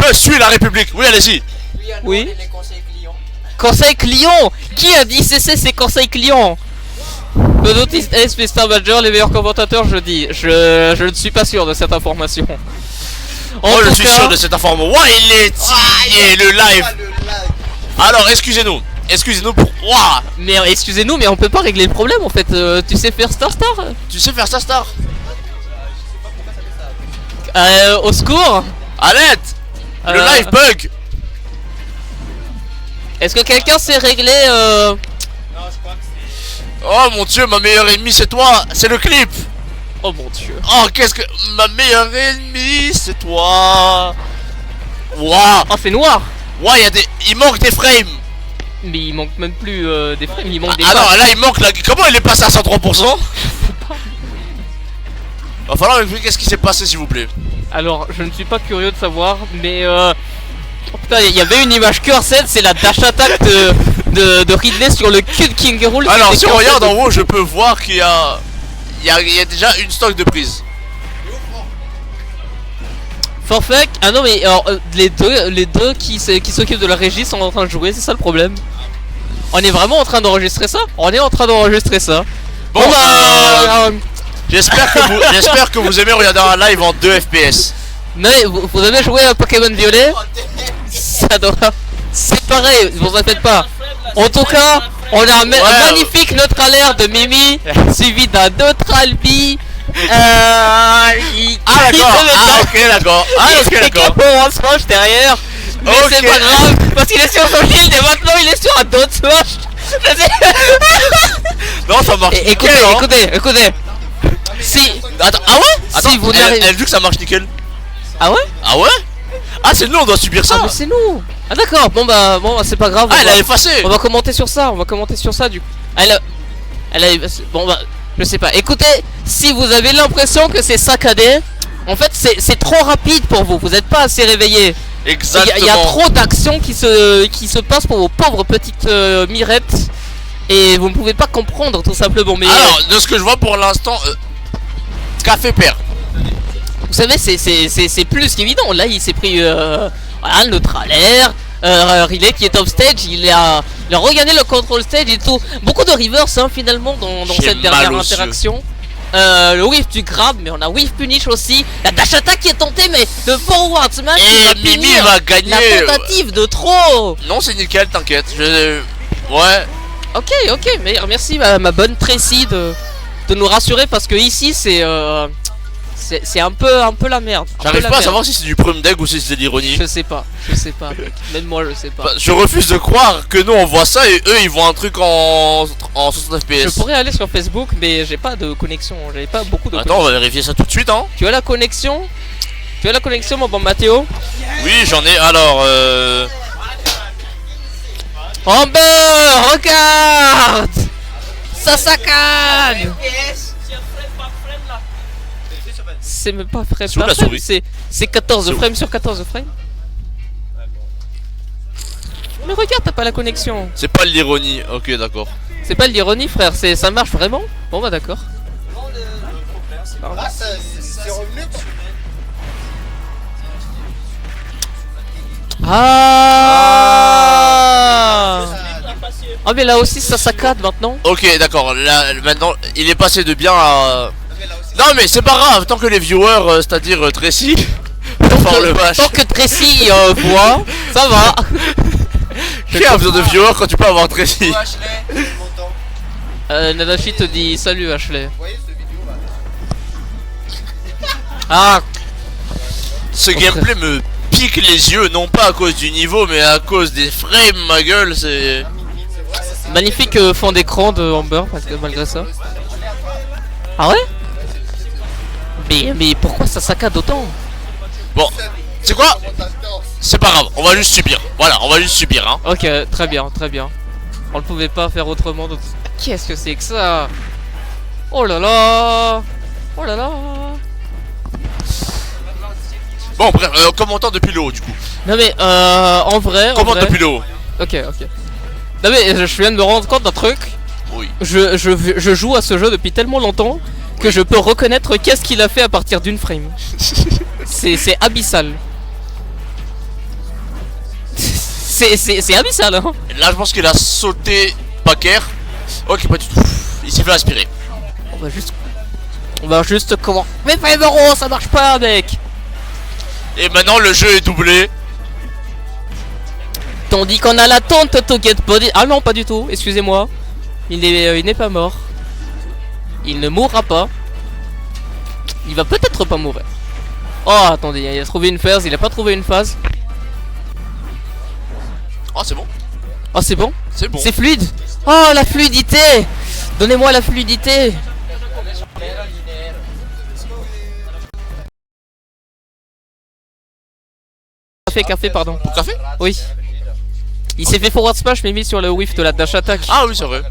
Je suis la République. Oui, allez-y. Oui. Conseil client. Qui a dit cesser ses conseils clients? Le notice S, Mr. Major, les meilleurs commentateurs, je dis. Je ne suis pas sûr de cette information. Oh, je suis sûr de cette information. Ouah, il est tiré, le live. Alors, excusez-nous. Excusez-nous pour... Ouah. Mais excusez-nous, mais on peut pas régler le problème en fait. Tu sais faire Star? Tu sais faire ça, Star? Au secours. À l'aide. Le live bug. Est-ce que quelqu'un sait régler Non, je crois que c'est... Oh mon dieu, ma meilleure ennemie c'est toi. C'est le clip. Oh mon dieu. Oh, qu'est-ce que... Ma meilleure ennemie c'est toi. Ouah. Oh, c'est noir. Ouah, il manque des frames. Mais il manque même plus des frames, il manque des Ah non, pages. là il manque la... Comment il est passé à 103%? Va falloir m'expliquer ce qui s'est passé s'il vous plaît. Alors, je ne suis pas curieux de savoir, mais oh, putain, il y avait une image cursed, c'est la dash attack de Ridley sur le cul de King Rool. Alors si on regarde en haut, je peux voir qu'il y a... Il y a déjà une stock de prise. Forfait. Ah non mais alors, les deux qui s'occupent de la régie sont en train de jouer, c'est ça le problème. On est vraiment en train d'enregistrer ça? On est en train d'enregistrer ça. Bon bah... J'espère que vous aimez regarder un live en 2 FPS. Mais vous avez joué à Pokémon Violet? Ça doit... C'est pareil, vous en faites pas. En tout cas, on a un magnifique neutral de Mimi, suivi d'un neutral B. Ah d'accord. Bon, on se range derrière. Mais c'est pas grave, parce qu'il est sur son shield et maintenant il est sur un autre smash. Non, ça marche. Écoutez. Si... Attends, ah ouais? Attends, si vous elle vu que ça marche nickel. Ah ouais? Ah ouais? Ah c'est nous, on doit subir ça. Ah mais c'est nous. Ah d'accord, bon bah c'est pas grave. Ah elle a effacé. On va commenter sur ça, du coup. Elle a bon bah je sais pas. Écoutez, si vous avez l'impression que c'est saccadé, en fait c'est trop rapide pour vous. Vous n'êtes pas assez réveillé. Exactement. Il y a trop d'actions qui se passent pour vos pauvres petites mirettes. Et vous ne pouvez pas comprendre tout simplement. Mais alors de ce que je vois pour l'instant, café perd. vous savez c'est plus qu'évident. Là il s'est pris voilà, le neutral air. Riley qui est off stage, il a regagné le control stage et tout. Beaucoup de reverse hein, finalement dans cette dernière interaction. Le whiff du grab, mais on a whiff punish aussi. La dash attack qui est tentée, mais le forward smash et Mimi va gagner la tentative de trop. Non c'est nickel, t'inquiète. Ouais. Ok, mais merci ma bonne Tracy de nous rassurer parce que ici c'est un peu la merde. J'arrive pas à savoir si c'est du prum deck ou si c'est de l'ironie. Je sais pas. Même moi je sais pas. Bah, je refuse de croire que nous on voit ça et eux ils voient un truc en 60 fps. Je pourrais aller sur Facebook mais j'ai pas de connexion. J'avais pas beaucoup de Attends, on va vérifier ça tout de suite hein. Tu as la connexion mon bon Mathéo? Oui j'en ai alors Amber, regarde! Ça saccade! C'est même pas frame Sous la souris. C'est 14 frames sur 14 frames. Mais regarde, t'as pas la connexion. c'est pas de l'ironie, ok d'accord. C'est pas de l'ironie frère, ça marche vraiment? Bon bah d'accord. Ah, c'est revenu. Ah mais là aussi ça saccade maintenant. Ok d'accord, là maintenant il est passé de bien à... Non mais c'est pas grave, tant que les viewers, c'est-à-dire Tracy, Tant que Tracy voit, ça va. Qui a besoin de viewers quand tu peux avoir Tracy? Nanashi te dit salut Ashley. Vous voyez cette vidéo là? Ah, Ce gameplay me pique les yeux, non pas à cause du niveau mais à cause des frames, ma gueule, c'est... magnifique fond d'écran de Amber malgré ça. Ah ouais? Mais pourquoi ça saccade autant? Bon, c'est quoi? C'est pas grave, on va juste subir. Voilà, on va juste subir hein. Ok, très bien. On ne pouvait pas faire autrement. Donc... Qu'est-ce que c'est que ça? Oh là là. Bon bref, commentant depuis le haut du coup. Non mais en vrai. Commente depuis le haut. Ok. Non mais je viens de me rendre compte d'un truc. Oui. Je joue à ce jeu depuis tellement longtemps que je peux reconnaître qu'est-ce qu'il a fait à partir d'une frame. C'est abyssal. c'est abyssal hein. Là je pense qu'il a sauté Packer. Ok, pas du tout. Il s'est fait aspirer. On va juste comment. Mais frérot, ça marche pas mec. Et maintenant le jeu est doublé. Tandis qu'on a la tante to get body. Ah non pas du tout, excusez-moi. Il n'est pas mort. Il ne mourra pas. Il va peut-être pas mourir. Oh attendez, il a trouvé une phase, il a pas trouvé une phase. Oh c'est bon. Oh c'est bon. C'est bon. C'est fluide. Oh la fluidité. Donnez-moi la fluidité. Café pardon. Pour café? Oui. Il s'est fait forward smash mais mis sur le whiff de la dash attack. Ah oui c'est vrai.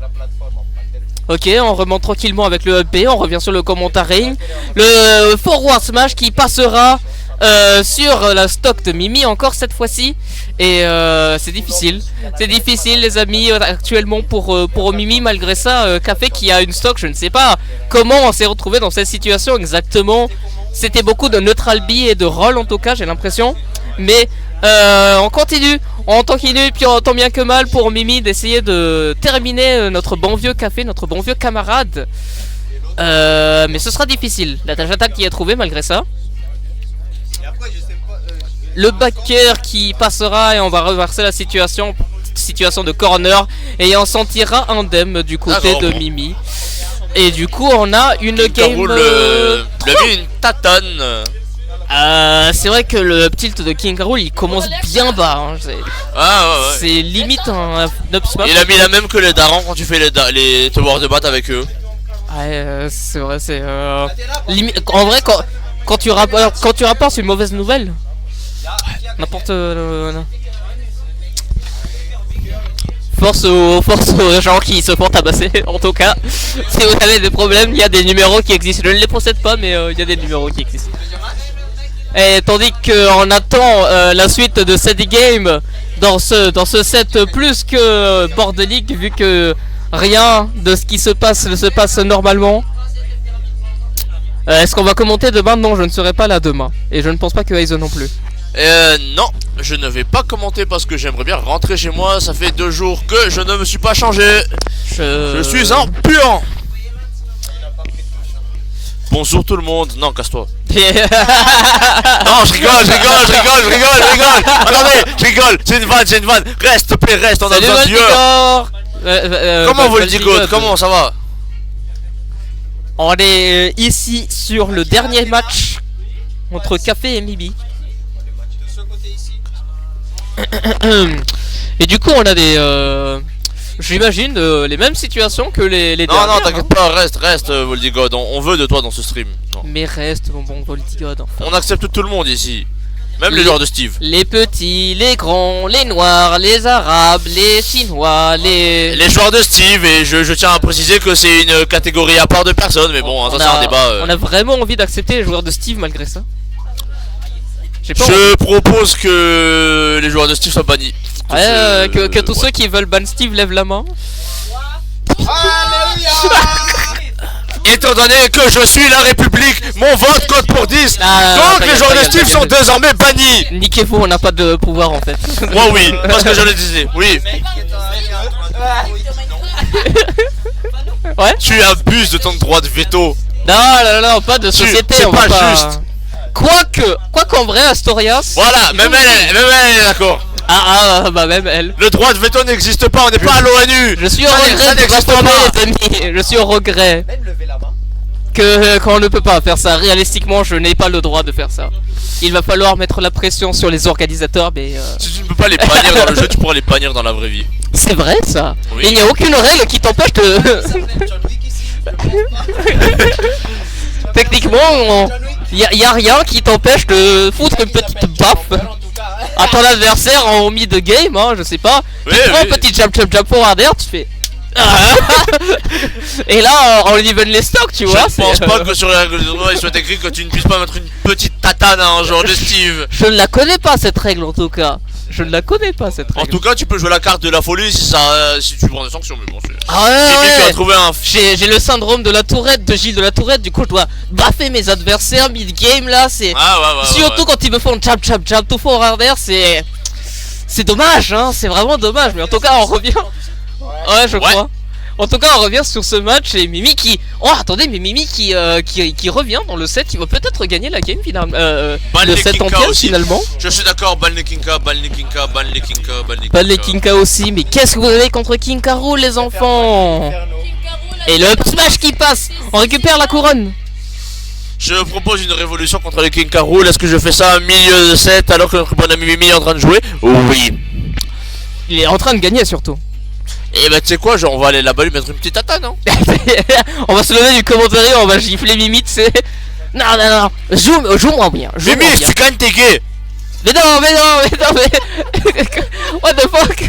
Ok, on remonte tranquillement avec le EP, on revient sur le commentaring. Le forward smash qui passera sur la stock de Mimi encore cette fois-ci. Et c'est difficile. C'est difficile les amis actuellement pour Mimi malgré ça. Café qui a une stock, je ne sais pas comment on s'est retrouvé dans cette situation exactement. C'était beaucoup de neutral B et de roll en tout cas j'ai l'impression. Mais on continue puis on tant bien que mal pour Mimi d'essayer de terminer notre bon vieux Café, notre bon vieux camarade. Mais ce sera difficile. La tâche attaque qui est trouvée malgré ça. Le backer qui passera et on va reverser la situation de corner et on s'en tirera indemne du côté de Mimi. Et du coup on a une game. Une tatane. C'est vrai que le tilt de King Rool il commence bien bas hein. C'est limite un up smash. Il a mis la même que les darons quand tu fais les tower de bat avec eux. Ouais c'est vrai c'est en vrai quand tu rapportes c'est une mauvaise nouvelle. N'importe force aux gens qui se font tabasser en tout cas. Si vous avez des problèmes il y a des numéros qui existent. Je ne les possède pas mais il y a des numéros qui existent. Et tandis qu'on attend la suite de cette game dans ce set plus que bordélique vu que rien de ce qui se passe ne se passe normalement. Est-ce qu'on va commenter demain? Non, je ne serai pas là demain. Et je ne pense pas que Aizo non plus. Non, je ne vais pas commenter parce que j'aimerais bien rentrer chez moi. Ça fait 2 jours que je ne me suis pas changé. Je suis un puant. Bonjour tout le monde. Non, casse-toi. Non, je rigole. Attendez, je rigole. C'est une vanne. Reste, s'il te plaît, reste. On a besoin de vieux. Comment vous le dites, God? Comment ça va? On est ici sur le dernier match entre Café et Mimi. Et du coup, on a des. J'imagine les mêmes situations que les dernières. Non, t'inquiète pas, reste, Voldigod. On veut de toi dans ce stream. Non. Mais reste, mon bon Voldigod. Enfin. On accepte tout le monde ici. Même les joueurs de Steve. Les petits, les grands, les noirs, les arabes, les chinois, les joueurs de Steve. Et je tiens à préciser que c'est une catégorie à part de personne. Mais bon, ça c'est un débat. On a vraiment envie d'accepter les joueurs de Steve malgré ça. Je propose que les joueurs de Steve soient bannis. Ouais, que tous ceux qui veulent ban Steve lèvent la main. Étant donné que je suis la République, mon vote compte pour 10. Donc les joueurs de Steve sont désormais bannis. Niquez-vous, on n'a pas de pouvoir en fait. Moi oui, parce que je le disais, oui. Ouais. Tu abuses de ton droit de veto. Non, pas de société. C'est pas juste. Quoique qu'en vrai Astorias. Voilà, même elle est d'accord. Bah même elle. Le droit de veto n'existe pas, on n'est pas à l'ONU. Je suis au regret les amis. Je suis au regret qu'on ne peut pas faire ça. Réalistiquement, je n'ai pas le droit de faire ça. Il va falloir mettre la pression sur les organisateurs, mais si tu ne peux pas les bannir dans le jeu, tu pourras les bannir dans la vraie vie. C'est vrai ça. Oui. Il n'y a aucune règle qui t'empêche de. Techniquement, il y a rien qui t'empêche de foutre une petite baffe à ton adversaire en mid de game, hein, je sais pas. Tu prends un petit jump forward air, tu fais. Et là, on even les stocks, tu vois. Je pense pas que sur les règles de droit il soit écrit que tu ne puisses pas mettre une petite tatane à un joueur de Steve. Je ne la connais pas cette règle en tout cas. Je ne la connais pas cette règle. En tout cas, tu peux jouer la carte de la folie si tu prends des sanctions, mais bon, c'est. Ah ouais, tu as trouvé un. J'ai le syndrome de la tourette, de Gilles de la tourette, du coup je dois baffer mes adversaires mid-game là, c'est. Ouais. Surtout quand ils me font jab tout forward air, c'est C'est dommage, hein, c'est vraiment dommage, mais en tout cas on revient. Ouais, je crois. En tout cas, on revient sur ce match et Mimi qui... Oh, attendez, mais Mimi qui revient dans le set, il va peut-être gagner la game finalement. Le set en pièce finalement. Je suis d'accord, ban les Kinka, ban les Kinka, ban les Kinka, ban les Kinka. Ban les Kinka aussi, mais qu'est-ce que vous avez contre King K. Rool, les enfants? Et le smash qui passe, on récupère la couronne. Je propose une révolution contre les King K. Rool. Est-ce que je fais ça au milieu de set alors que notre bon ami Mimi est en train de jouer? Oui. Il est en train de gagner surtout. Et bah tu sais quoi, genre on va aller là-bas lui mettre une petite attaque, non? On va se lever du commentaire et on va gifler Mimi, tu sais. Non, non, non, joue-moi bien. Mimi, si tu gagnes, t'es gay. Mais non, mais. What the fuck?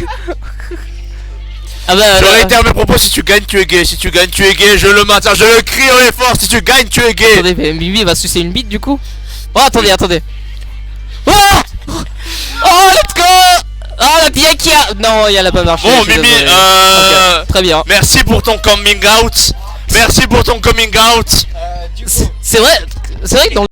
Ah bah, je réitère mes propos, si tu gagnes, tu es gay. Si tu gagnes, tu es gay. Je le maintiens, je le crie haut et fort. Si tu gagnes, tu es gay. Attendez, mais Mimi va sucer une bite du coup. Oh, attendez, attendez. Oh, let's go. Ah, la pied qui a... Non, elle a pas marché. Bon, Mimi, okay, très bien. Merci pour ton coming out. Merci pour ton coming out. C'est vrai que dans